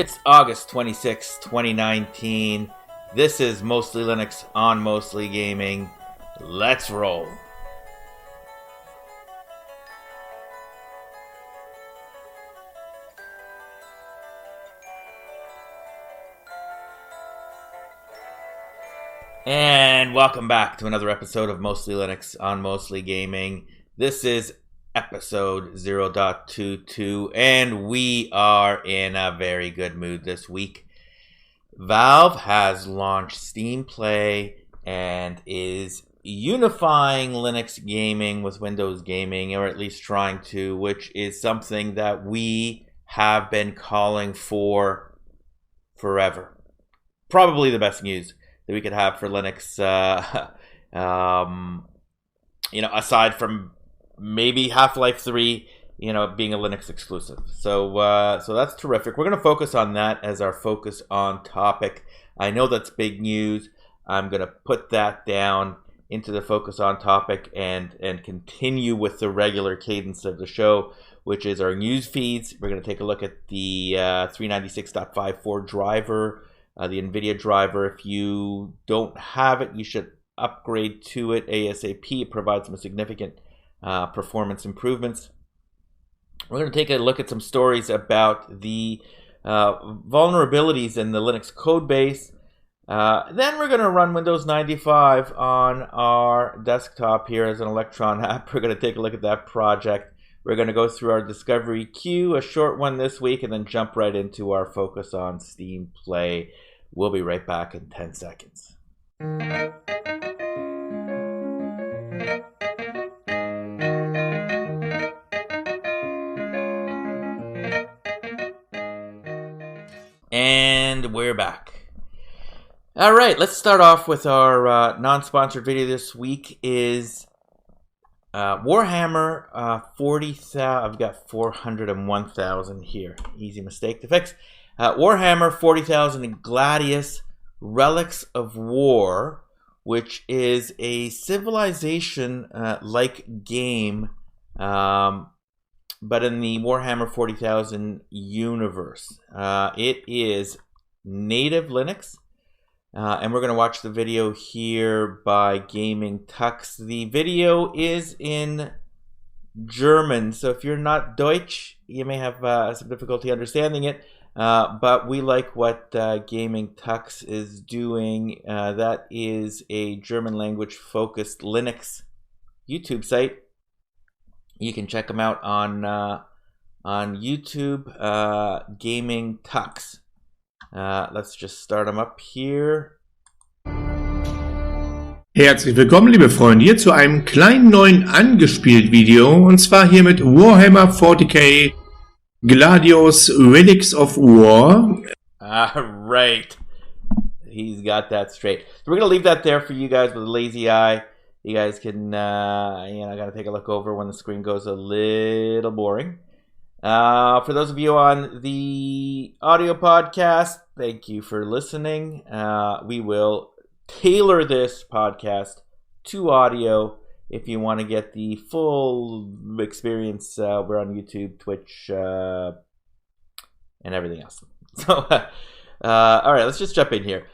It's August 26, 2019. This is Mostly Linux on Mostly Gaming. Let's roll. And welcome back to another episode of Mostly Linux on Mostly Gaming. This is episode 0.22, and we are in a very good mood this week. Valve has launched Steam Play and is unifying Linux gaming with Windows gaming, or at least trying to, which is something that we have been calling for forever. Probably the best news that we could have for Linux, aside from maybe Half-Life 3, being a Linux exclusive. So that's terrific. We're going to focus on that as our focus on topic. I know that's big news. I'm going to put that down into the focus on topic and continue with the regular cadence of the show, which is our news feeds. We're going to take a look at the 396.54 driver, the NVIDIA driver. If you don't have it, you should upgrade to it ASAP. It provides some significant performance improvements. We're going to take a look at some stories about the vulnerabilities in the Linux code base. Then we're going to run Windows 95 on our desktop here as an Electron app. We're going to take a look at that project. We're going to go through our discovery queue, a short one this week, and then jump right into our focus on Steam Play. We'll be right back in 10 seconds. And we're back. All right, let's start off with our non-sponsored video this week is Warhammer 40,000. I've got 401,000 here. Easy mistake to fix. Warhammer 40,000 Gladius Relics of War, which is a civilization-like game, but in the Warhammer 40,000 universe. It is native Linux, and we're going to watch the video here by Gaming Tux. The video is in German, so if you're not Deutsch, you may have some difficulty understanding it, but we like what Gaming Tux is doing. That is a German language focused Linux YouTube site. You can check them out on YouTube, Gaming Tux. Let's just start them up here. Herzlich willkommen, liebe Freunde, hier zu einem kleinen neuen Angespielt-Video, und zwar hier mit Warhammer 40k Gladius Relics of War. Right. He's got that straight. So we're going to leave that there for you guys with a lazy eye. You guys can, gotta take a look over when the screen goes a little boring. For those of you on the audio podcast, thank you for listening. We will tailor this podcast to audio. If you want to get the full experience, we're on YouTube, Twitch, and everything else. So, all right, let's just jump in here.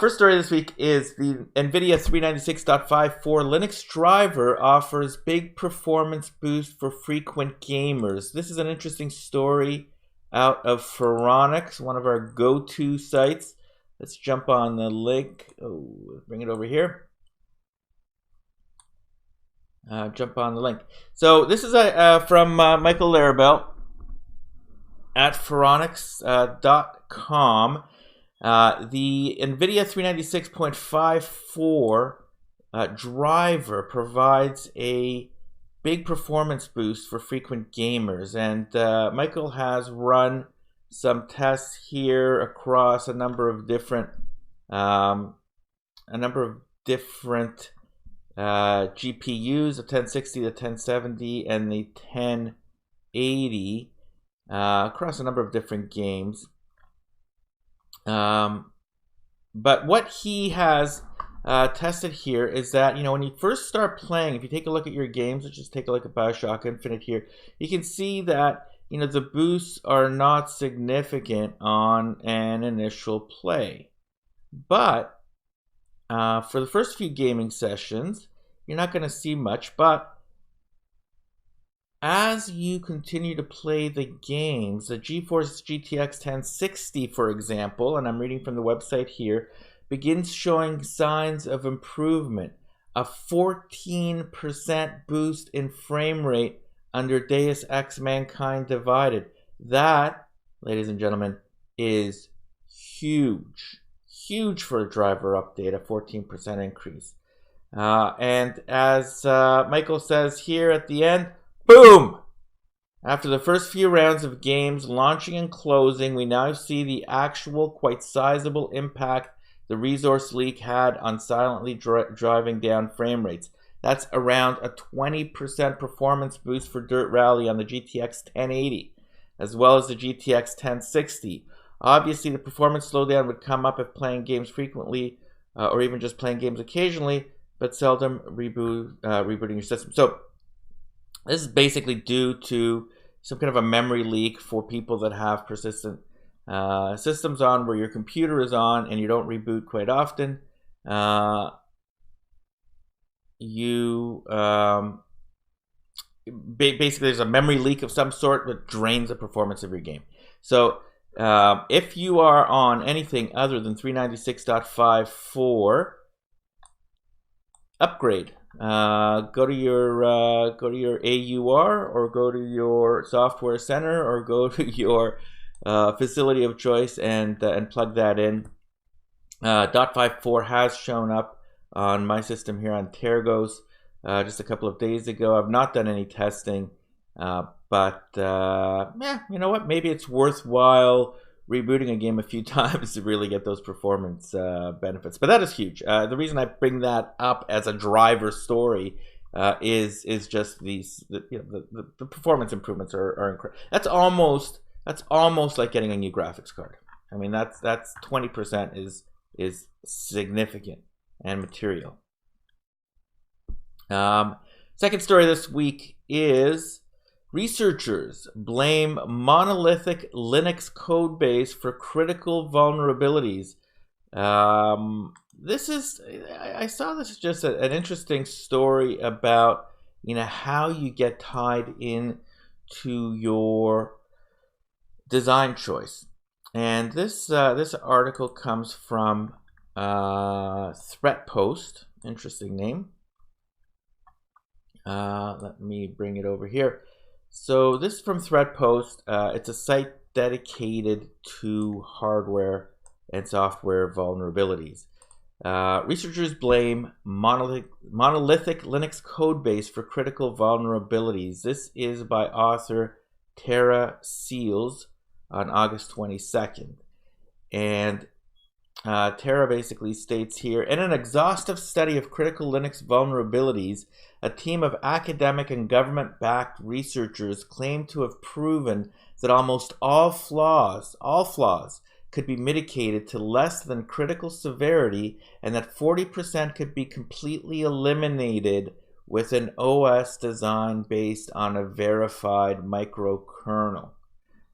First story this week is the NVIDIA 396.54 Linux driver offers big performance boost for frequent gamers. This is an interesting story out of Phoronix, one of our go-to sites. Let's jump on the link. Bring it over here. Jump on the link. So this is from Michael Larabelle at Phoronix.com. The NVIDIA 396.54 driver provides a big performance boost for frequent gamers, and Michael has run some tests here across a number of different GPUs, the 1060, the 1070, and the 1080, across a number of different games. But what he has tested here is that, when you first start playing, if you take a look at your games, let's just take a look at BioShock Infinite here, you can see that the boosts are not significant on an initial play. But for the first few gaming sessions, you're not going to see much. But as you continue to play the games, the GeForce GTX 1060, for example, and I'm reading from the website here, begins showing signs of improvement. A 14% boost in frame rate under Deus Ex Mankind Divided. That, ladies and gentlemen, is huge. Huge for a driver update, a 14% increase. And as Michael says here at the end, boom! After the first few rounds of games launching and closing, we now see the actual, quite sizable impact the resource leak had on silently driving down frame rates. That's around a 20% performance boost for Dirt Rally on the GTX 1080, as well as the GTX 1060. Obviously, the performance slowdown would come up if playing games frequently, or even just playing games occasionally, but seldom rebooting your system. So this is basically due to some kind of a memory leak for people that have persistent systems on where your computer is on and you don't reboot quite often. Basically there's a memory leak of some sort that drains the performance of your game. So if you are on anything other than 396.54, upgrade. Go to your AUR, or go to your software center, or go to your facility of choice and plug that in. .54 has shown up on my system here on Tergos just a couple of days ago. I've not done any testing, but you know what? Maybe it's worthwhile rebooting a game a few times to really get those performance benefits. But that is huge. The reason I bring that up as a driver story is just the performance improvements are incredible. That's almost like getting a new graphics card. I mean, that's 20% is significant and material. Second story this week is researchers blame monolithic Linux codebase for critical vulnerabilities. I saw this as just an interesting story about how you get tied in to your design choice. And this article comes from ThreatPost. Interesting name. Let me bring it over here. So this is from ThreatPost. It's a site dedicated to hardware and software vulnerabilities. Researchers blame monolithic Linux codebase for critical vulnerabilities. This is by author Tara Seals on August 22nd. And Tara basically states here, in an exhaustive study of critical Linux vulnerabilities, a team of academic and government-backed researchers claim to have proven that almost all flaws could be mitigated to less than critical severity, and that 40% could be completely eliminated with an OS design based on a verified microkernel.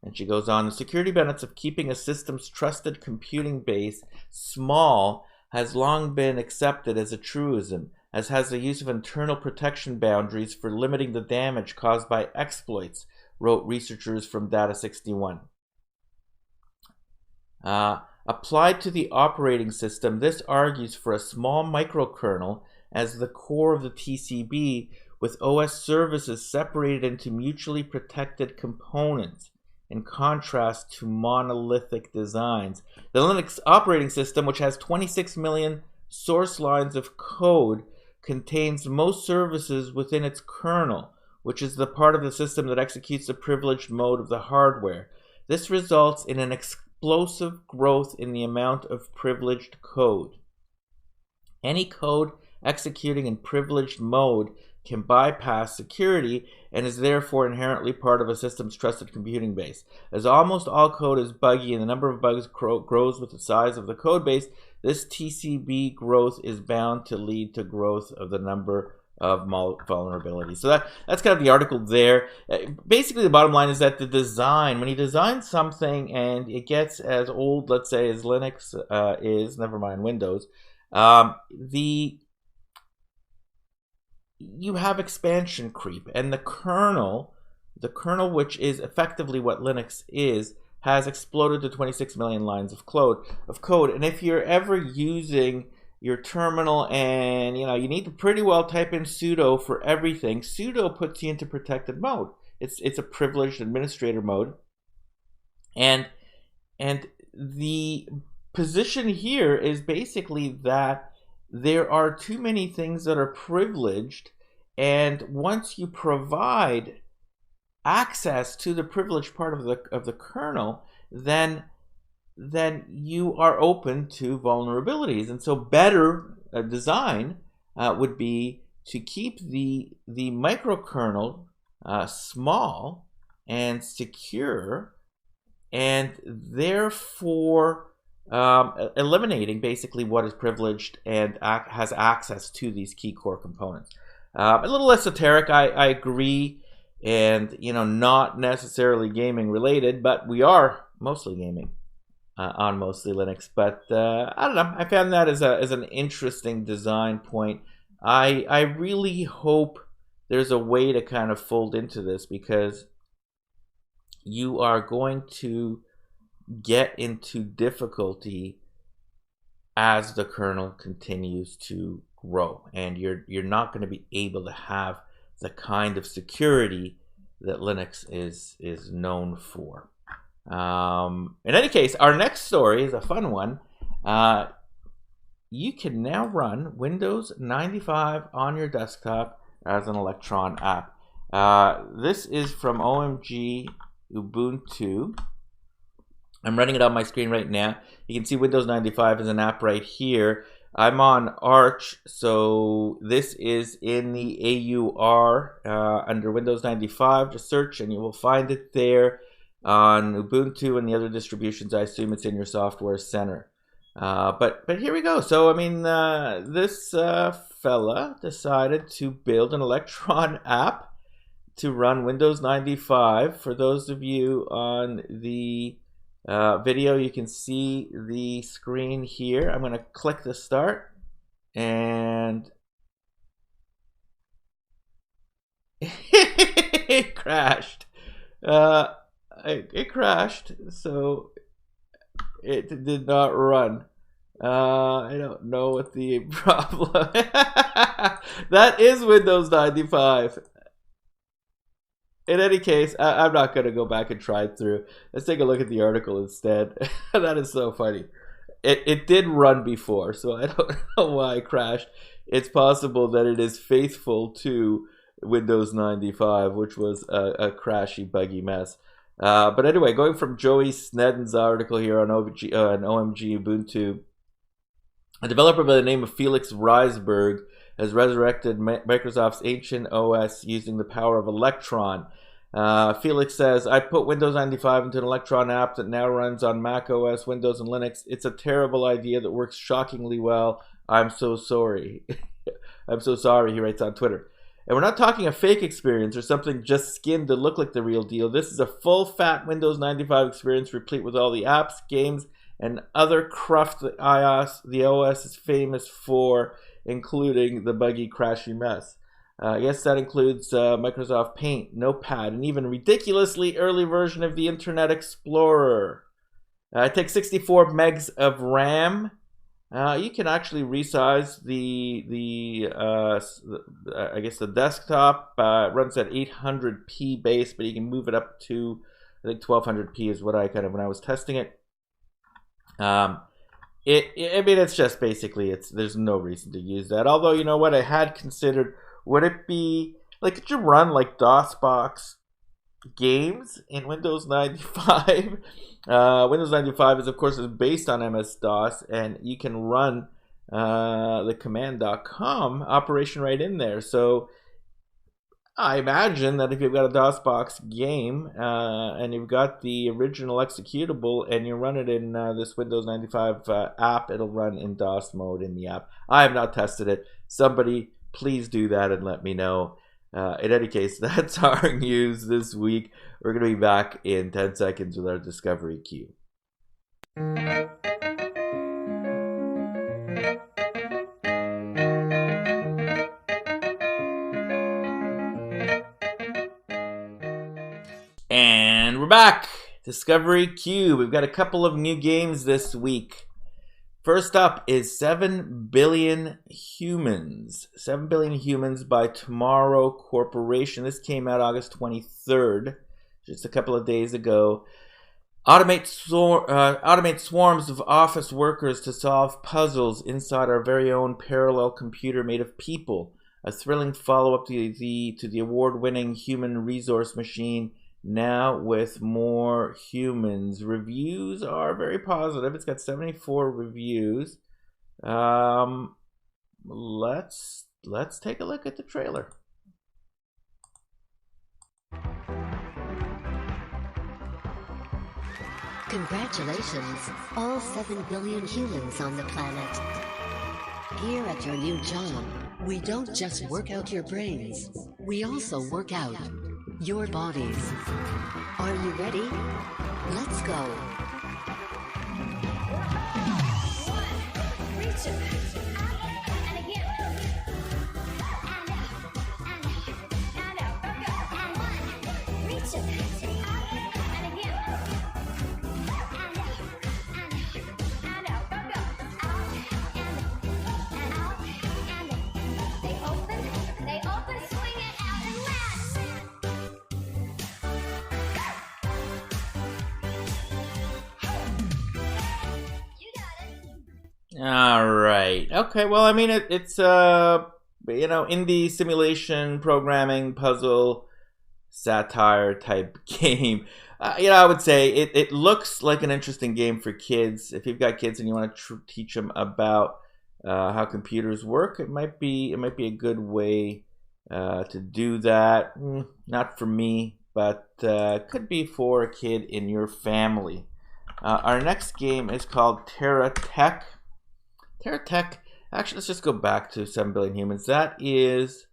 And she goes on, the security benefits of keeping a system's trusted computing base small has long been accepted as a truism, as has the use of internal protection boundaries for limiting the damage caused by exploits, wrote researchers from Data61. Applied to the operating system, this argues for a small microkernel as the core of the TCB, with OS services separated into mutually protected components, in contrast to monolithic designs. The Linux operating system, which has 26 million source lines of code, contains most services within its kernel, which is the part of the system that executes the privileged mode of the hardware. This results in an explosive growth in the amount of privileged code. Any code executing in privileged mode can bypass security and is therefore inherently part of a system's trusted computing base. As almost all code is buggy and the number of bugs grows with the size of the code base, this TCB growth is bound to lead to growth of the number vulnerability. So that's kind of the article there. Basically, the bottom line is that the design, when you design something and it gets as old, let's say, as Linux is, never mind Windows, you have expansion creep, and the kernel, which is effectively what Linux is, has exploded to 26 million lines of code. And if you're ever using your terminal and you need to pretty well type in sudo for everything, sudo puts you into protected mode. It's a privileged administrator mode, and the position here is basically that there are too many things that are privileged, and once you provide access to the privileged part of the kernel, then you are open to vulnerabilities. And so better design would be to keep the microkernel small and secure, and therefore eliminating basically what is privileged and has access to these key core components. A little esoteric, I agree, and not necessarily gaming related, but we are mostly gaming on mostly Linux. But I don't know, I found that as an interesting design point. I really hope there's a way to kind of fold into this, because you are going to get into difficulty as the kernel continues to grow, and you're not going to be able to have the kind of security that Linux is known for. In any case, our next story is a fun one. You can now run Windows 95 on your desktop as an Electron app. This is from OMG Ubuntu. I'm running it on my screen right now. You can see Windows 95 as an app right here. I'm on Arch, so this is in the AUR under Windows 95. Just search and you will find it there. On Ubuntu and the other distributions, I assume it's in your software center. But here we go. So, I mean, this fella decided to build an Electron app to run Windows 95. For those of you on the video, you can see the screen here. I'm going to click the start, and it crashed. It crashed, so it did not run. I don't know what the problem. That is Windows 95. In any case, I'm not going to go back and try it through. Let's take a look at the article instead. That is so funny. It did run before, so I don't know why it crashed. It's possible that it is faithful to Windows 95, which was a crashy, buggy mess. But anyway, going from Joey Sneddon's article here on OMG Ubuntu, a developer by the name of Felix Reisberg has resurrected Microsoft's ancient OS using the power of Electron. Felix says, I put Windows 95 into an Electron app that now runs on Mac OS, Windows, and Linux. It's a terrible idea that works shockingly well. I'm so sorry. I'm so sorry, he writes on Twitter. And we're not talking a fake experience or something just skinned to look like the real deal. This is a full-fat Windows 95 experience replete with all the apps, games, and other cruft that the OS is famous for, including the buggy, crashy mess. I guess that includes Microsoft Paint, Notepad, and even a ridiculously early version of the Internet Explorer. It takes 64 megs of RAM. You can actually resize I guess the desktop. It runs at 800p base, but you can move it up to, I think 1200p is what when I was testing it. I mean, it's just basically, there's no reason to use that. Although, you know what, I had considered, would it be, like, could you run, like, DOSBox games in Windows 95? Windows 95 is, of course, based on MS-DOS, and you can run the command.com operation right in there. So I imagine that if you've got a DOSBox game and you've got the original executable and you run it in this Windows 95 app, it'll run in DOS mode in the app. I have not tested it. Somebody please do that and let me know. In any case, that's our news this week. We're going to be back in 10 seconds with our Discovery Queue. And we're back. Discovery Queue. We've got a couple of new games this week. First up is 7 Billion Humans. 7 Billion Humans by Tomorrow Corporation. This came out August 23rd, just a couple of days ago. Automate swarms of office workers to solve puzzles inside our very own parallel computer made of people. A thrilling follow-up to the award-winning human resource machine, now with more humans. Reviews are very positive. It's got 74 reviews. Let's take a look at the trailer. Congratulations, all 7 billion humans on the planet. Here at your new job, we don't just work out your brains, we also work out your bodies. Are you ready? Let's go. Reach it. And again. And out. And one. Reach it. And again. And out. Out. And out. And they open, swing it out and land. All right. Okay. Well, I mean, it's indie simulation programming puzzle satire type game. I would say it looks like an interesting game for kids. If you've got kids and you want to teach them about how computers work, it might be a good way to do that. Not for me, but could be for a kid in your family. Our next game is called Terra Tech. Terra Tech, actually, let's just go back to 7 Billion Humans. That is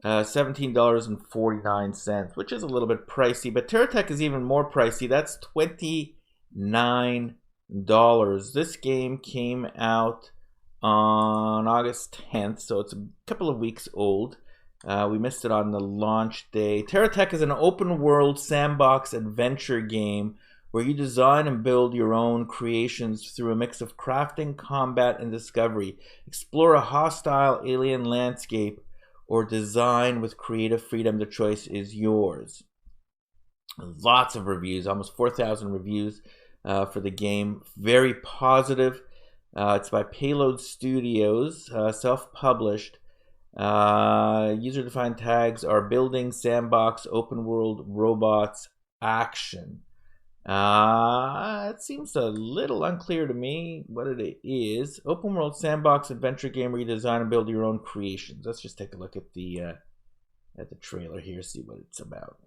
$17.49, which is a little bit pricey, but Terra Tech is even more pricey. That's $29. This game came out on August 10th, so it's a couple of weeks old. We missed it on the launch day. Terra Tech is an open world sandbox adventure game where you design and build your own creations through a mix of crafting, combat, and discovery. Explore a hostile alien landscape or design with creative freedom. The choice is yours. Lots of reviews, almost 4,000 reviews for the game. Very positive. It's by Payload Studios, self-published. User-defined tags are building, sandbox, open world, robots, action. It seems a little unclear to me what it is. Open world sandbox adventure game where you design and build your own creations. Let's just take a look at the trailer here, see what it's about.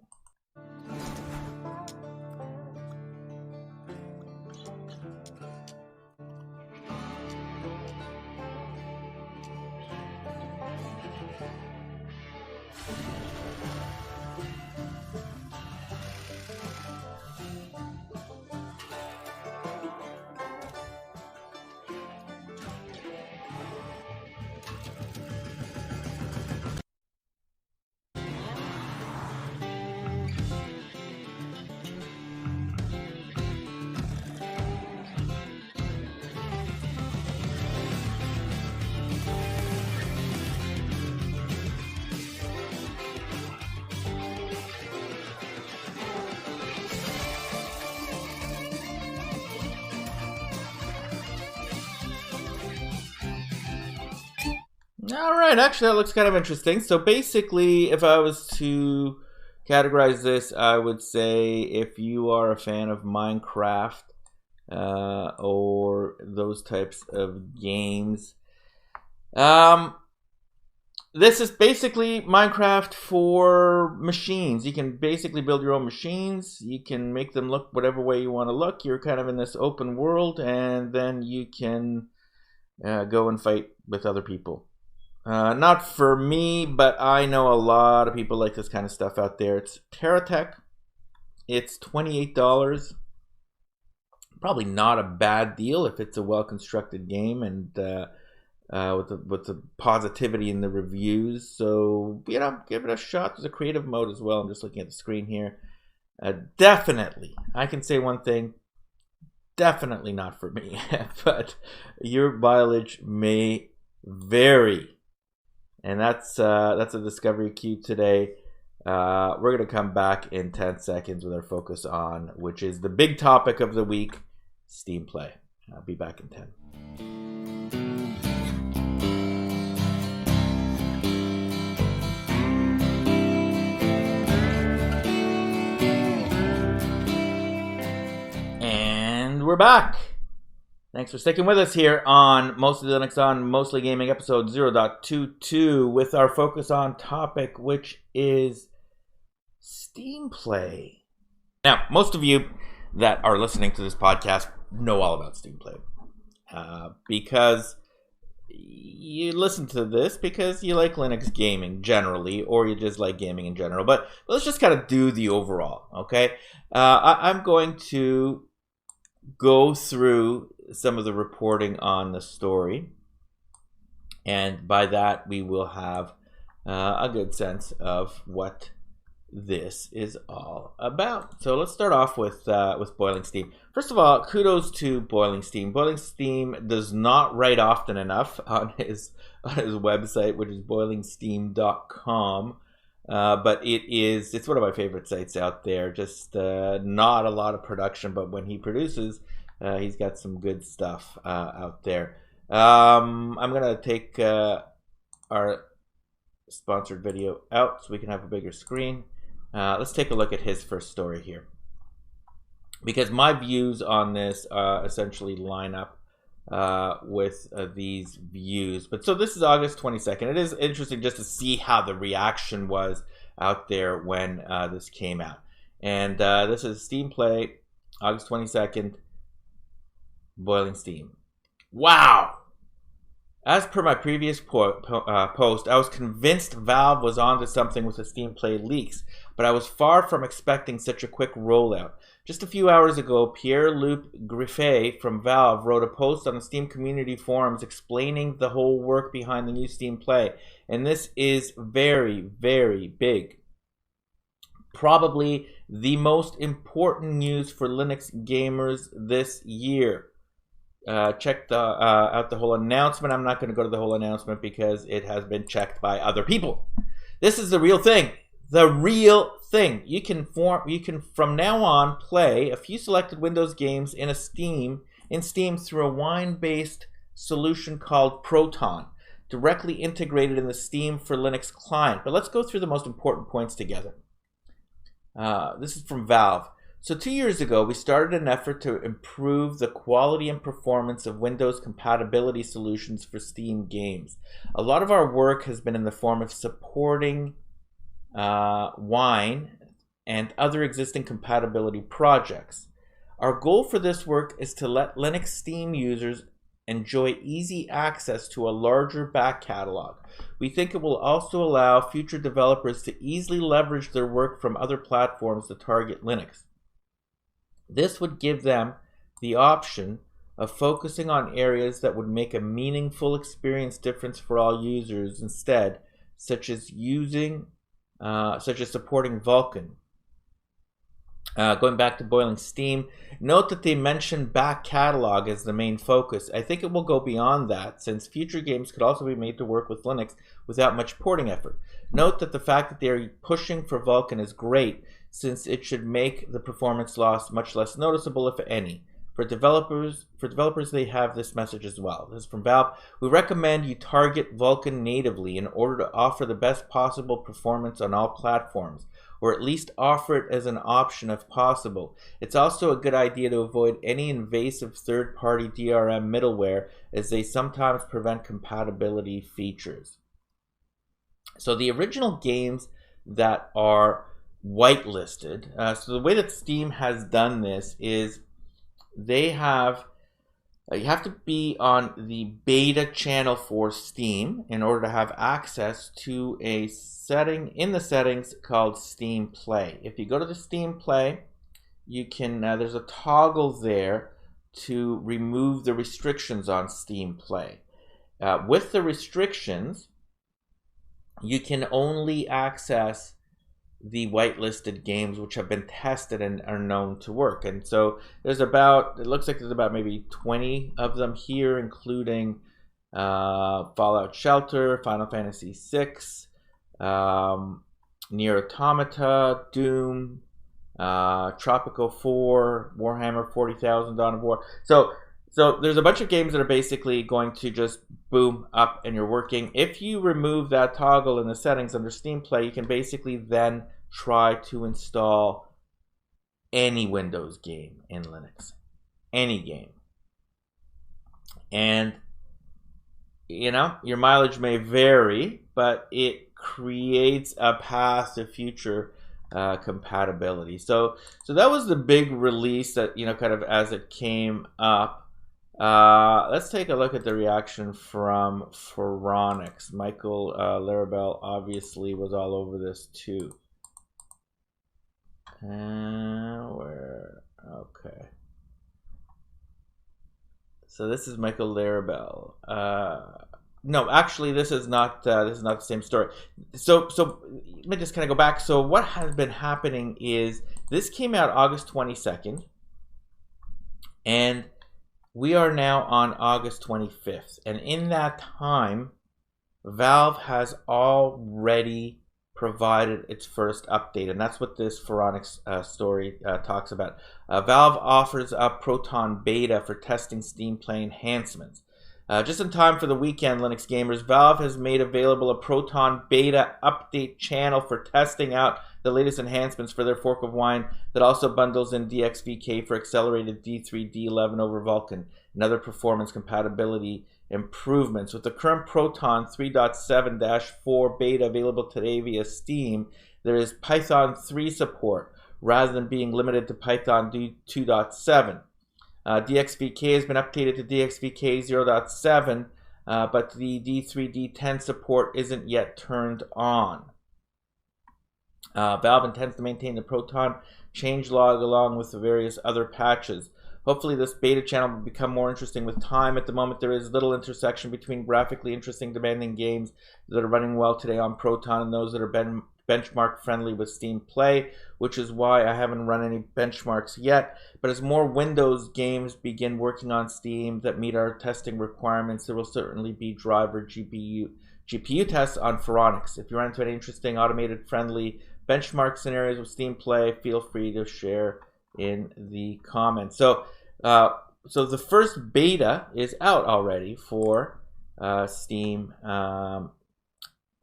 All right, actually, that looks kind of interesting. So basically, if I was to categorize this, I would say if you are a fan of Minecraft or those types of games, this is basically Minecraft for machines. You can basically build your own machines. You can make them look whatever way you want to look. You're kind of in this open world, and then you can go and fight with other people. Not for me, but I know a lot of people like this kind of stuff out there. It's TerraTech. It's $28. Probably not a bad deal if it's a well-constructed game and with the positivity in the reviews. So, you know, give it a shot. There's a creative mode as well. I'm just looking at the screen here. Definitely, I can say one thing. Definitely not for me, but your mileage may vary. And that's a Discovery Cue today. We're going to come back in 10 seconds with our focus on, which is the big topic of the week, Steam Play. I'll be back in 10. And we're back. Thanks for sticking with us here on Mostly Linux on Mostly Gaming episode 0.22 with our focus on topic, which is Steam Play. Now, most of you that are listening to this podcast know all about Steam Play because you listen to this because you like Linux gaming generally, or you just like gaming in general. But let's just kind of do the overall, okay? I'm going to go through some of the reporting on the story, and by that we will have a good sense of what this is all about. So let's start off with Boiling Steam. First of all, kudos to Boiling Steam. Boiling Steam does not write often enough on his website, which is boilingsteam.com. But it's one of my favorite sites out there. Just not a lot of production, but when he produces, he's got some good stuff out there. I'm gonna take our sponsored video out so we can have a bigger screen. Let's take a look at his first story here, because my views on this essentially line up with these views. But so this is August 22nd. It is interesting just to see how the reaction was out there when this came out. And this is Steam Play, August 22nd, Boiling Steam. Wow! As per my previous post, I was convinced Valve was onto something with the Steam Play leaks, but I was far from expecting such a quick rollout. Just a few hours ago, Pierre-Luc Griffet from Valve wrote a post on the Steam community forums explaining the whole work behind the new Steam Play, and this is very, very big. Probably the most important news for Linux gamers this year. Check out the whole announcement. I'm not going to go to the whole announcement because it has been checked by other people. This is the real thing. The real thing. You can from now on play a few selected Windows games in Steam through a Wine-based solution called Proton, directly integrated in the Steam for Linux client. But let's go through the most important points together. This is from Valve. So 2 years ago, we started an effort to improve the quality and performance of Windows compatibility solutions for Steam games. A lot of our work has been in the form of supporting Wine and other existing compatibility projects. Our goal for this work is to let Linux Steam users enjoy easy access to a larger back catalog. We think it will also allow future developers to easily leverage their work from other platforms to target Linux. This would give them the option of focusing on areas that would make a meaningful experience difference for all users instead, such as supporting Vulkan. Going back to Boiling Steam, note that they mentioned back catalog as the main focus. I think it will go beyond that, since future games could also be made to work with Linux without much porting effort. Note that the fact that they are pushing for Vulkan is great, since it should make the performance loss much less noticeable, if any. For developers, they have this message as well. This is from Valve. We recommend you target Vulkan natively in order to offer the best possible performance on all platforms, or at least offer it as an option if possible. It's also a good idea to avoid any invasive third-party DRM middleware, as they sometimes prevent compatibility features. So the original games that are whitelisted, so the way that Steam has done this is they have You have to be on the beta channel for Steam in order to have access to a setting in the settings called Steam Play. If you go to the Steam Play, you can there's a toggle there to remove the restrictions on Steam Play. With the restrictions, you can only access the whitelisted games which have been tested and are known to work. And so there's about, it looks like there's about maybe 20 of them here, including Fallout Shelter, Final Fantasy VI, Nier Automata, Doom, Tropico 4, Warhammer 40,000, Dawn of War. So there's a bunch of games that are basically going to just boom up and you're working. If you remove that toggle in the settings under Steam Play, you can basically then try to install any Windows game in Linux. Any game. And, you know, your mileage may vary, but it creates a path to future compatibility. So that was the big release that, you know, kind of as it came up. Let's take a look at the reaction from Phoronix. Michael Larabelle obviously was all over this too. Okay. So this is Michael Larabelle. No, actually, this is not the same story. So let me just kind of go back. So what has been happening is this came out August 22nd, and we are now on August 25th, and in that time, Valve has already provided its first update, and that's what this Phoronix story talks about. Valve offers up Proton Beta for testing Steam Play enhancements. Just in time for the weekend, Linux gamers, Valve has made available a Proton Beta update channel for testing out the latest enhancements for their fork of wine that also bundles in DXVK for accelerated D3, D11 over Vulkan and other performance compatibility improvements. With the current Proton 3.7-4 beta available today via Steam, there is Python 3 support rather than being limited to Python 2.7. DXVK has been updated to DXVK 0.7, but the D3, D10 support isn't yet turned on. Valve intends to maintain the Proton changelog along with the various other patches. Hopefully this beta channel will become more interesting with time. At the moment, there is little intersection between graphically interesting, demanding games that are running well today on Proton and those that are benchmark friendly with Steam Play, which is why I haven't run any benchmarks yet. But as more Windows games begin working on Steam that meet our testing requirements, there will certainly be driver GPU tests on Phoronix. If you run into any interesting, automated, friendly benchmark scenarios with Steam Play, feel free to share in the comments. So the first beta is out already for Steam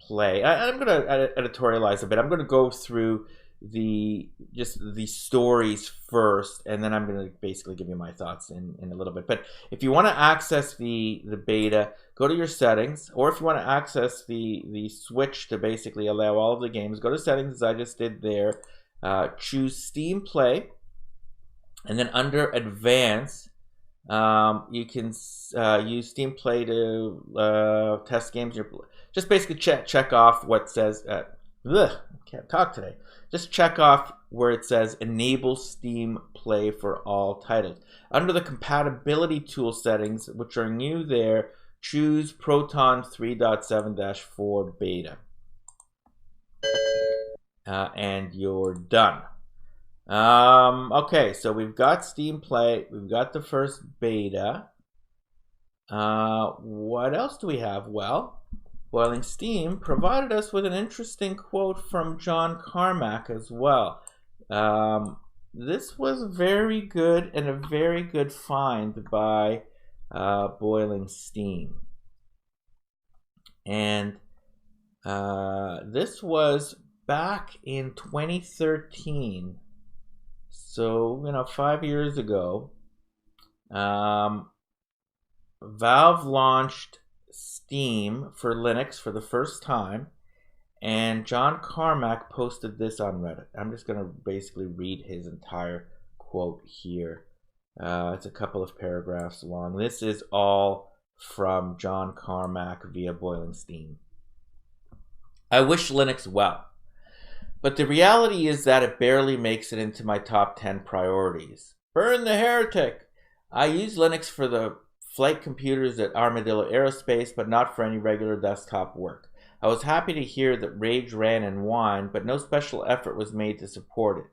Play. I'm going to editorialize a bit. I'm going to go through the stories first, and then I'm going to basically give you my thoughts in a little bit. But if you want to access the beta, go to your settings, or if you want to access the switch to basically allow all of the games, go to settings as I just did there, choose Steam Play, and then under Advanced, you can use Steam Play to test games. Just basically check off what says, can't talk today. Just check off where it says Enable Steam Play for all titles. Under the compatibility tool settings, which are new there, choose Proton 3.7-4 beta. And you're done. Okay, so we've got Steam Play, we've got the first beta. What else do we have? Well, Boiling Steam provided us with an interesting quote from John Carmack as well. This was very good and a very good find by Boiling Steam. And this was back in 2013. So, 5 years ago, Valve launched Steam for Linux for the first time, and John Carmack posted this on Reddit. I'm just going to basically read his entire quote here. It's a couple of paragraphs long. This is all from John Carmack via Boiling Steam. I wish Linux well, but the reality is that it barely makes it into my top 10 priorities. Burn the heretic! I use Linux for the flight computers at Armadillo Aerospace, but not for any regular desktop work. I was happy to hear that Rage ran in Wine, but no special effort was made to support it.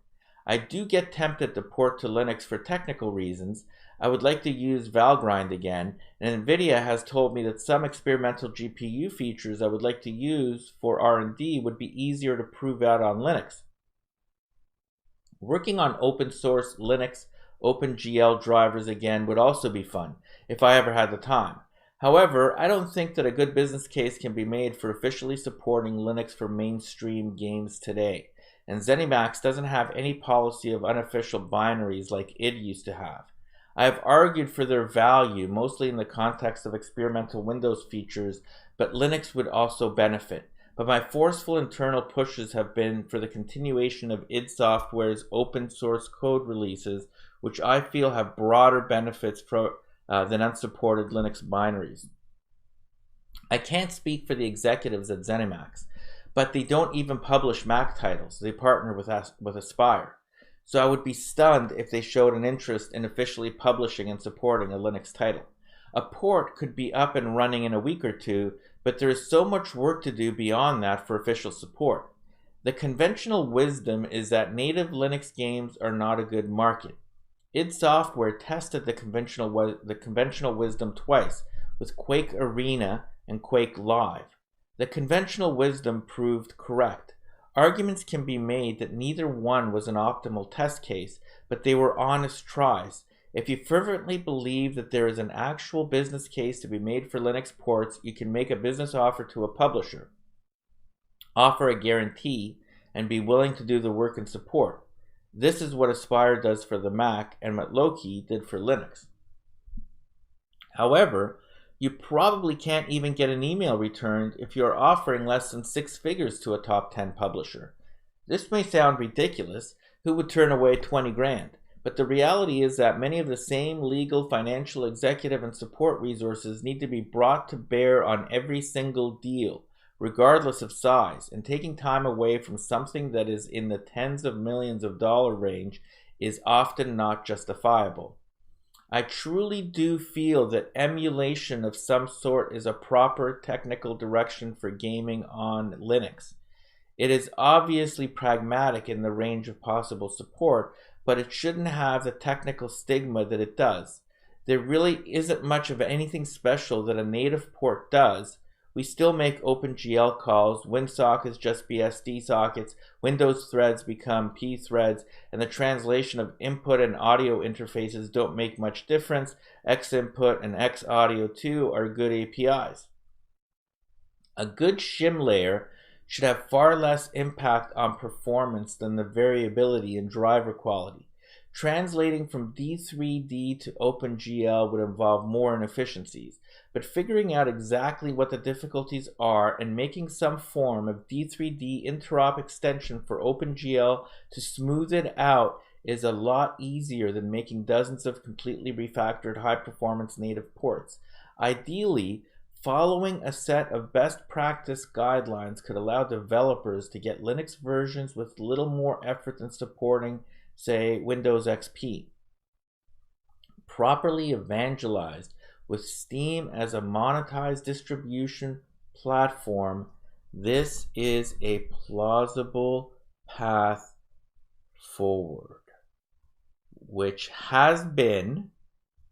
I do get tempted to port to Linux for technical reasons. I would like to use Valgrind again, and NVIDIA has told me that some experimental GPU features I would like to use for R&D would be easier to prove out on Linux. Working on open source Linux OpenGL drivers again would also be fun, if I ever had the time. However, I don't think that a good business case can be made for officially supporting Linux for mainstream games today, and ZeniMax doesn't have any policy of unofficial binaries like id used to have. I have argued for their value, mostly in the context of experimental Windows features, but Linux would also benefit. But my forceful internal pushes have been for the continuation of id Software's open source code releases, which I feel have broader benefits than unsupported Linux binaries. I can't speak for the executives at ZeniMax, but they don't even publish Mac titles. They partner with Aspire. So I would be stunned if they showed an interest in officially publishing and supporting a Linux title. A port could be up and running in a week or two, but there is so much work to do beyond that for official support. The conventional wisdom is that native Linux games are not a good market. id Software tested the conventional wisdom twice, with Quake Arena and Quake Live. The conventional wisdom proved correct. Arguments can be made that neither one was an optimal test case, but they were honest tries. If you fervently believe that there is an actual business case to be made for Linux ports, you can make a business offer to a publisher, offer a guarantee, and be willing to do the work and support. This is what Aspire does for the Mac and what Loki did for Linux. However, you probably can't even get an email returned if you're offering less than 6 figures to a top 10 publisher. This may sound ridiculous. Who would turn away 20 grand? But the reality is that many of the same legal, financial, executive, and support resources need to be brought to bear on every single deal, regardless of size, and taking time away from something that is in the tens of millions of dollar range is often not justifiable. I truly do feel that emulation of some sort is a proper technical direction for gaming on Linux. It is obviously pragmatic in the range of possible support, but it shouldn't have the technical stigma that it does. There really isn't much of anything special that a native port does. We still make OpenGL calls, WinSockets just BSD sockets, Windows threads become P threads, and the translation of input and audio interfaces don't make much difference. Xinput and Xaudio 2 are good APIs. A good shim layer should have far less impact on performance than the variability in driver quality. Translating from D3D to OpenGL would involve more inefficiencies, but figuring out exactly what the difficulties are and making some form of D3D interop extension for OpenGL to smooth it out is a lot easier than making dozens of completely refactored high-performance native ports. Ideally, following a set of best practice guidelines could allow developers to get Linux versions with little more effort than supporting, say, Windows XP. Properly evangelized with Steam as a monetized distribution platform, this is a plausible path forward, which has been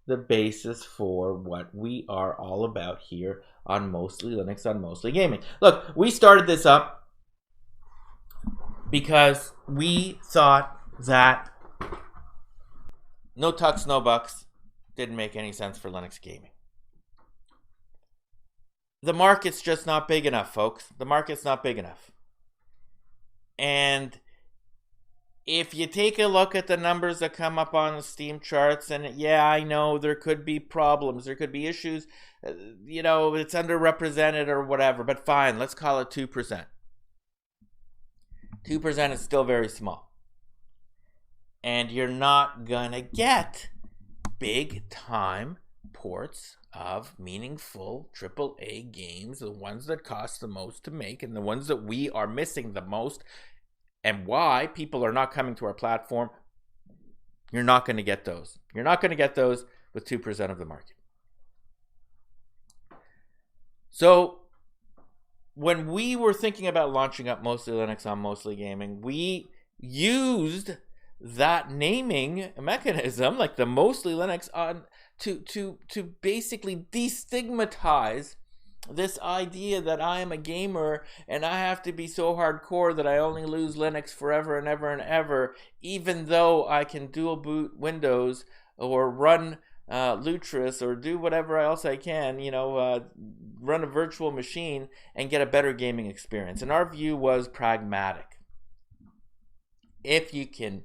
the basis for what we are all about here on Mostly Linux, on Mostly Gaming. Look, we started this up because we thought that no tucks, no bucks didn't make any sense for Linux gaming. The market's just not big enough, folks. The market's not big enough. And if you take a look at the numbers that come up on the Steam charts, and yeah, I know there could be problems, there could be issues, it's underrepresented or whatever, but fine, let's call it 2%. 2% is still very small. And you're not gonna get big time ports of meaningful AAA games, the ones that cost the most to make and the ones that we are missing the most, and why people are not coming to our platform. You're not going to get those. You're not going to get those with 2% of the market. So when we were thinking about launching up Mostly Linux on Mostly Gaming, we used that naming mechanism, like the Mostly Linux, on to basically destigmatize this idea that I am a gamer and I have to be so hardcore that I only lose Linux forever and ever and ever, even though I can dual boot Windows or run Lutris or do whatever else I can, run a virtual machine and get a better gaming experience. And our view was pragmatic. If you can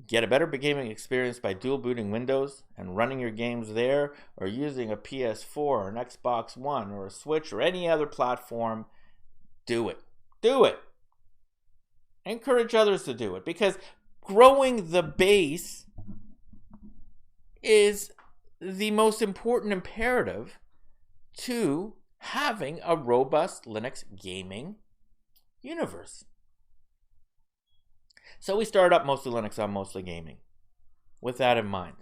get a better gaming experience by dual booting Windows and running your games there, or using a PS4 or an Xbox One or a Switch or any other platform, do it. Do it. Encourage others to do it, because growing the base is the most important imperative to having a robust Linux gaming universe. So we started up Mostly Linux on Mostly Gaming with that in mind.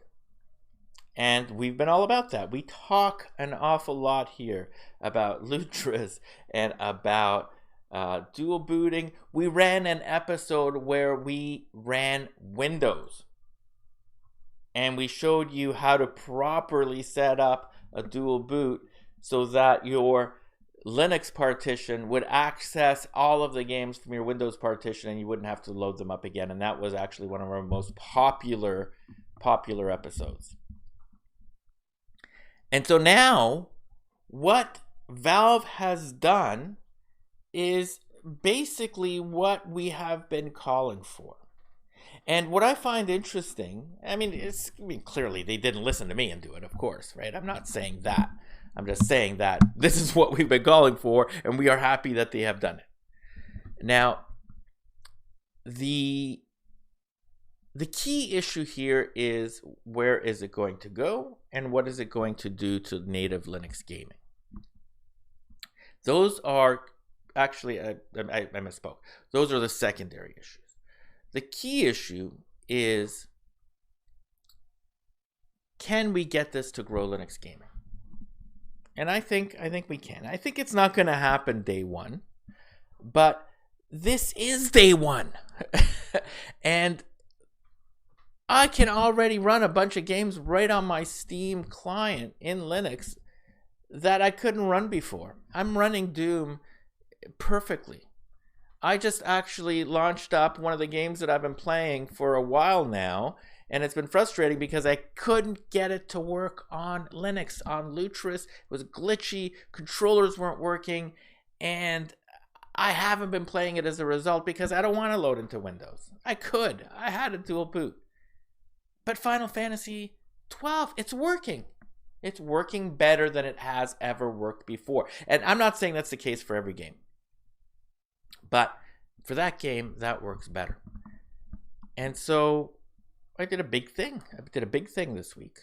And we've been all about that. We talk an awful lot here about Lutris and about dual booting. We ran an episode where we ran Windows. And we showed you how to properly set up a dual boot so that your Linux partition would access all of the games from your Windows partition and you wouldn't have to load them up again. And that was actually one of our most popular episodes. And so now what Valve has done is basically what we have been calling for. And what I find interesting, clearly they didn't listen to me and do it, of course, right? I'm not saying that. I'm just saying that this is what we've been calling for, and we are happy that they have done it. Now, the key issue here is, where is it going to go, and what is it going to do to native Linux gaming? Those are actually, I misspoke. Those are the secondary issues. The key issue is, can we get this to grow Linux gaming? And I think we can. I think it's not going to happen day one, but this is day one. And I can already run a bunch of games right on my Steam client in Linux that I couldn't run before. I'm running Doom perfectly. I just actually launched up one of the games that I've been playing for a while now, and it's been frustrating because I couldn't get it to work on Linux, on Lutris. It was glitchy, controllers weren't working, and I haven't been playing it as a result because I don't want to load into Windows. I had a dual boot. But Final Fantasy 12, it's working. It's working better than it has ever worked before. And I'm not saying that's the case for every game. But for that game, that works better. And so I did a big thing. This week.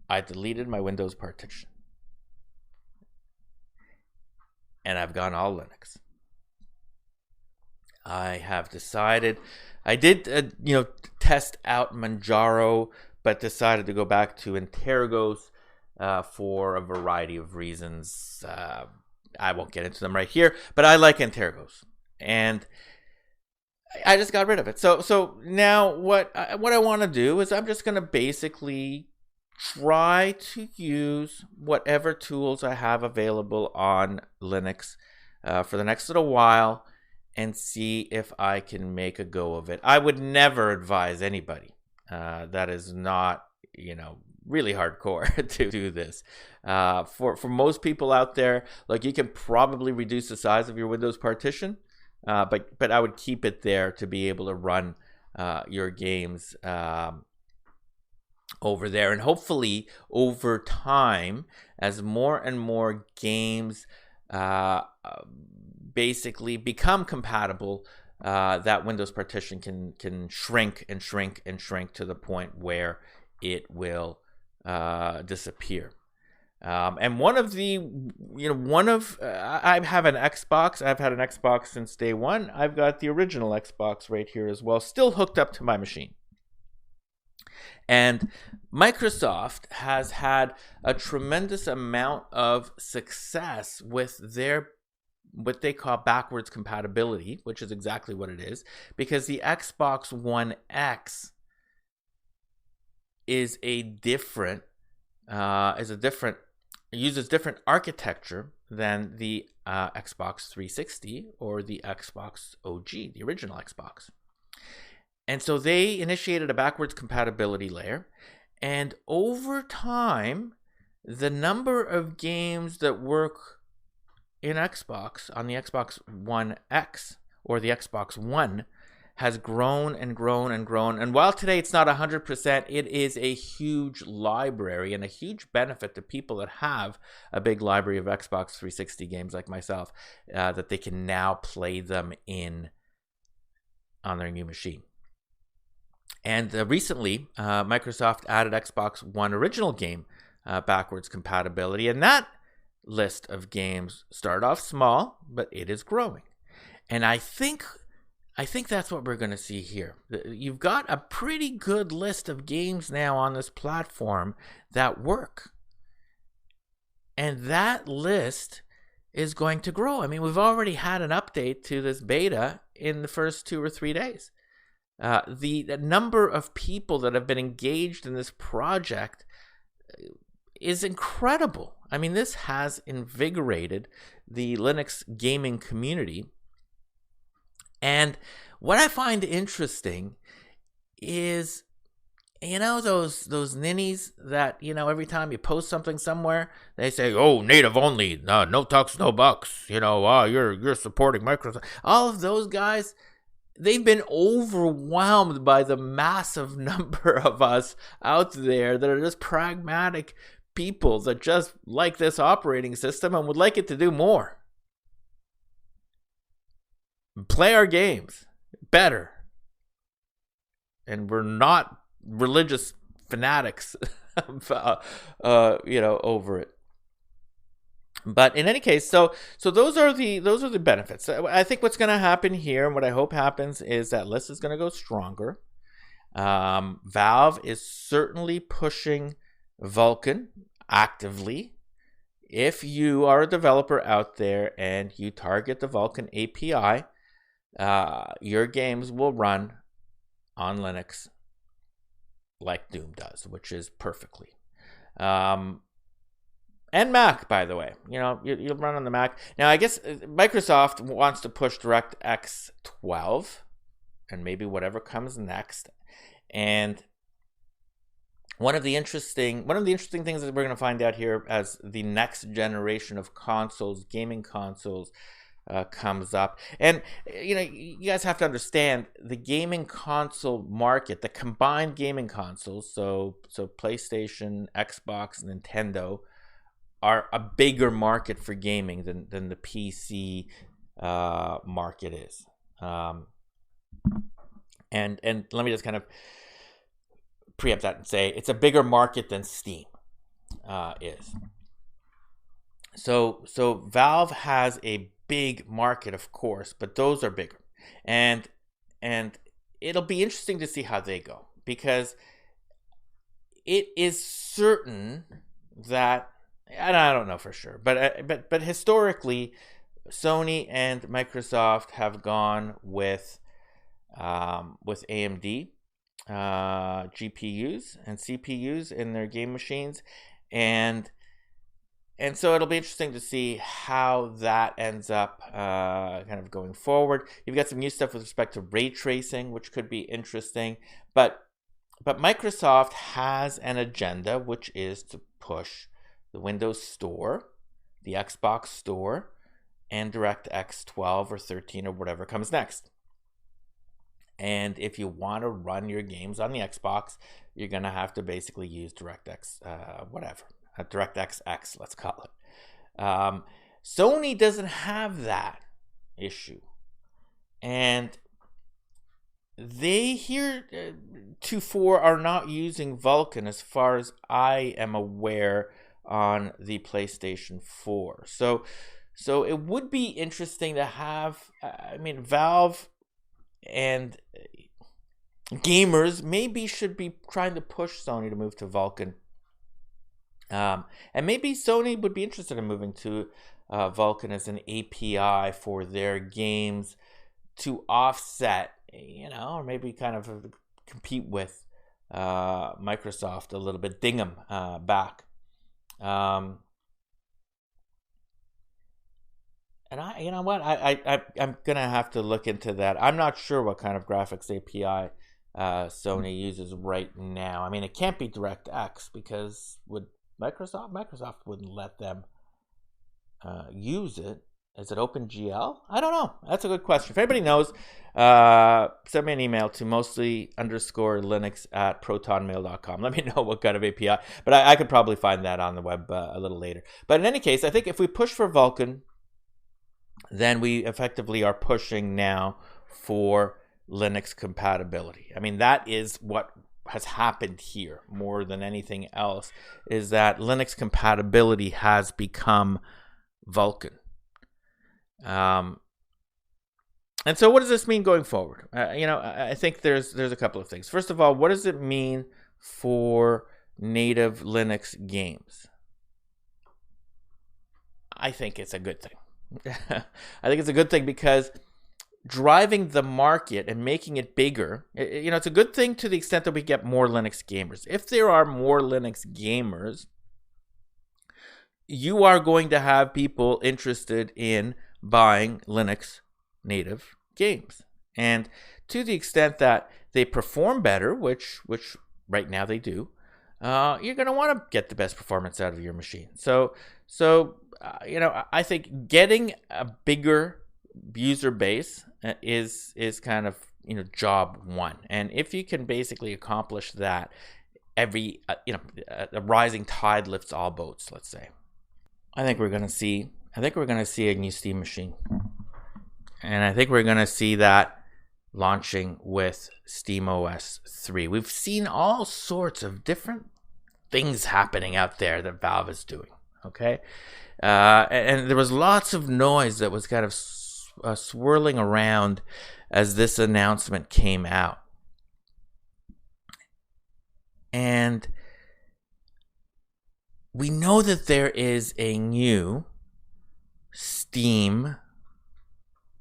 I deleted my Windows partition. And I've gone all Linux. I have decided, I did, test out Manjaro, but decided to go back to Antergos for a variety of reasons. I won't get into them right here, but I like Antergos, and I just got rid of it. So now what I want to do is I'm just going to basically try to use whatever tools I have available on Linux for the next little while and see if I can make a go of it. I would never advise anybody that is not, really hardcore to do this. For most people out there, like, you can probably reduce the size of your Windows partition, but I would keep it there to be able to run your games over there. And hopefully over time, as more and more games basically become compatible that Windows partition can shrink and shrink and shrink to the point where it will disappear. And I have an Xbox. I've had an Xbox since day one. I've got the original Xbox right here as well, still hooked up to my machine. And Microsoft has had a tremendous amount of success with their what they call backwards compatibility, which is exactly what it is, because the Xbox One X uses different architecture than the Xbox 360 or the Xbox OG, the original Xbox. And so they initiated a backwards compatibility layer, and over time, the number of games that work in Xbox on the Xbox One X or the Xbox One has grown and grown and grown. And while today it's not 100%, it is a huge library and a huge benefit to people that have a big library of Xbox 360 games like myself, that they can now play them on their new machine. And recently, Microsoft added Xbox One original game backwards compatibility, and that list of games started off small, but it is growing. And I think that's what we're going to see here. You've got a pretty good list of games now on this platform that work. And that list is going to grow. I mean, we've already had an update to this beta in the first 2 or 3 days. The number of people that have been engaged in this project is incredible. I mean, this has invigorated the Linux gaming community. And what I find interesting is, those ninnies that, every time you post something somewhere, they say, oh, native only, no tucks, no bucks, you're supporting Microsoft. All of those guys, they've been overwhelmed by the massive number of us out there that are just pragmatic people that just like this operating system and would like it to do more. Play our games better. And we're not religious fanatics, over it. But in any case, so those are the benefits. I think what's going to happen here, and what I hope happens, is that list is going to go stronger. Valve is certainly pushing Vulkan actively. If you are a developer out there and you target the Vulkan API, your games will run on Linux like Doom does, which is perfectly. And Mac, by the way. You'll run on the Mac. Now, I guess Microsoft wants to push DirectX 12 and maybe whatever comes next. And one of the interesting things that we're going to find out here as the next generation of consoles, gaming consoles, comes up. And you guys have to understand the gaming console market, the combined gaming consoles, so PlayStation, Xbox, Nintendo, are a bigger market for gaming than the PC market is. And let me just kind of preempt that and say it's a bigger market than Steam is. So Valve has a big market, of course, but those are bigger. And it'll be interesting to see how they go, because it is certain that, and I don't know for sure, but historically, Sony and Microsoft have gone with AMD GPUs and CPUs in their game machines, and so it'll be interesting to see how that ends up kind of going forward. You've got some new stuff with respect to ray tracing, which could be interesting, but Microsoft has an agenda, which is to push the Windows Store, the Xbox Store, and DirectX 12 or 13 or whatever comes next. And if you want to run your games on the Xbox, you're going to have to basically use DirectX, DirectX X, let's call it. Sony doesn't have that issue. And they heretofore are not using Vulkan as far as I am aware on the PlayStation 4. So it would be interesting to have, Valve and gamers maybe should be trying to push Sony to move to Vulkan. And maybe Sony would be interested in moving to Vulkan as an API for their games to offset, or maybe kind of compete with Microsoft a little bit, ding them back. And I'm gonna have to look into that. I'm not sure what kind of graphics API Sony uses right now. It can't be DirectX, because would Microsoft wouldn't let them use it. Is it OpenGL? I don't know. That's a good question. If anybody knows, send me an email to mostly_linux@protonmail.com. Let me know what kind of API. But I could probably find that on the web a little later. But in any case, I think if we push for Vulkan, then we effectively are pushing now for Linux compatibility. That is what has happened here more than anything else, is that Linux compatibility has become Vulkan. And so what does this mean going forward? I think there's a couple of things. First of all, what does it mean for native Linux games? I think it's a good thing. I think it's a good thing because driving the market and making it bigger, it's a good thing to the extent that we get more Linux gamers. If there are more Linux gamers, you are going to have people interested in buying Linux native games. And to the extent that they perform better, which right now they do, you're going to want to get the best performance out of your machine. So I think getting a bigger user base is kind of, job one. And if you can basically accomplish that, a rising tide lifts all boats, let's say. I think we're going to see a new Steam machine. And I think we're going to see that launching with SteamOS 3. We've seen all sorts of different things happening out there that Valve is doing, okay? And there was lots of noise that was kind of swirling around as this announcement came out. And we know that there is a new Steam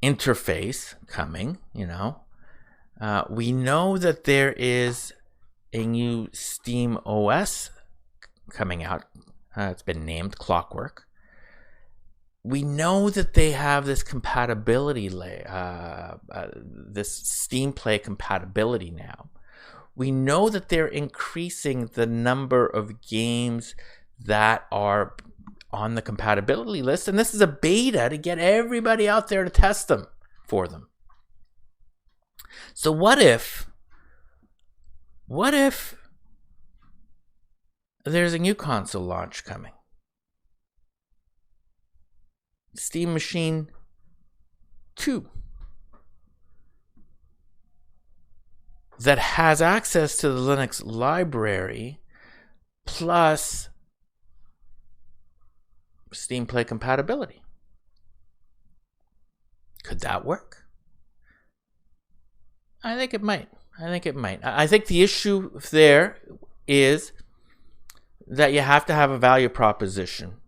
interface coming, we know that there is a new Steam OS coming out. It's been named Clockwork. We know that they have this compatibility this Steam Play compatibility now. We know that they're increasing the number of games that are on the compatibility list, and this is a beta to get everybody out there to test them for them. So what if there's a new console launch coming? Steam Machine 2 that has access to the Linux library plus Steam Play compatibility. Could that work? I think it might. I think the issue there is that you have to have a value proposition,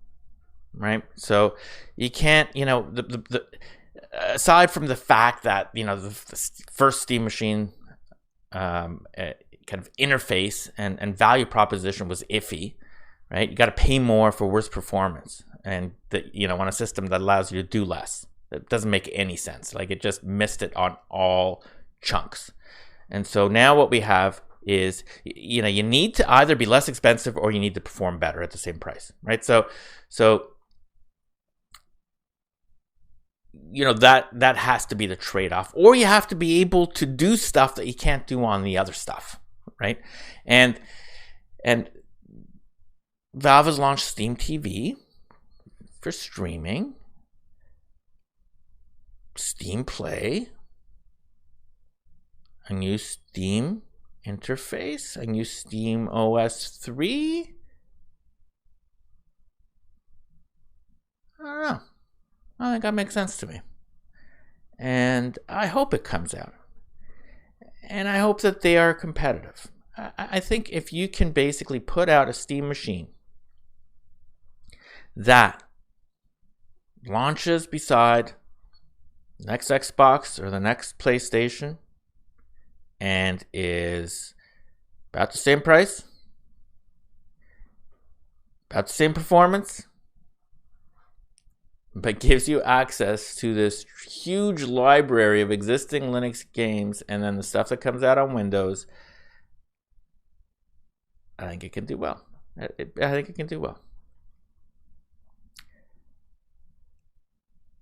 right? So you can't, aside from the fact that, the first Steam Machine kind of interface and value proposition was iffy, right? You got to pay more for worse performance, and on a system that allows you to do less. It doesn't make any sense. Like, it just missed it on all chunks. And so now what we have is, you need to either be less expensive or you need to perform better at the same price, right? So that has to be the trade-off, or you have to be able to do stuff that you can't do on the other stuff, right? And Valve has launched Steam TV for streaming, Steam Play, a new Steam interface, a new Steam OS 3. I don't know. I think that makes sense to me. And I hope it comes out. And I hope that they are competitive. I think if you can basically put out a Steam machine that launches beside the next Xbox or the next PlayStation and is about the same price, about the same performance, but gives you access to this huge library of existing Linux games and then the stuff that comes out on Windows, I think it can do well. I think it can do well.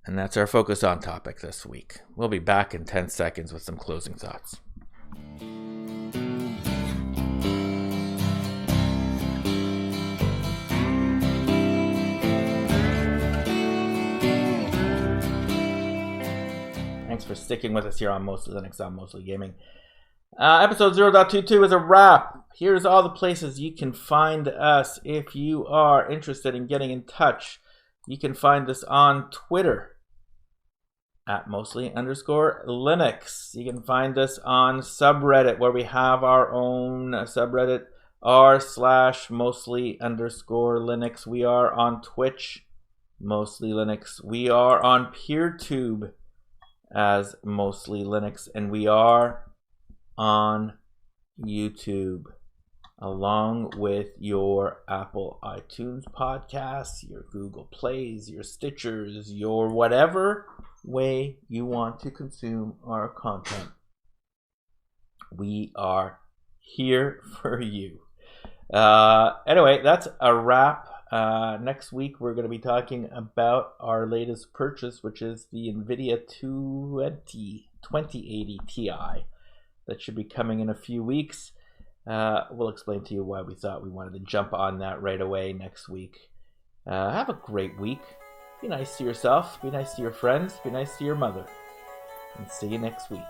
And that's our Focus On topic this week. We'll be back in 10 seconds with some closing thoughts. Thanks for sticking with us here on Mostly Linux, on Mostly Gaming. Episode 0.22 is a wrap. Here's all the places you can find us if you are interested in getting in touch. You can find us on Twitter at mostly_Linux. You can find us on subreddit, where we have our own subreddit, r/mostly_Linux. We are on Twitch, Mostly Linux. We are on PeerTube as Mostly Linux, and we are on YouTube, along with your Apple iTunes podcasts, your Google Plays, your Stitchers, your whatever way you want to consume our content. We are here for you. Anyway, that's a wrap. Next week, we're going to be talking about our latest purchase, which is the NVIDIA 2080 Ti. That should be coming in a few weeks. We'll explain to you why we thought we wanted to jump on that right away next week. Have a great week. Be nice to yourself. Be nice to your friends. Be nice to your mother. And see you next week.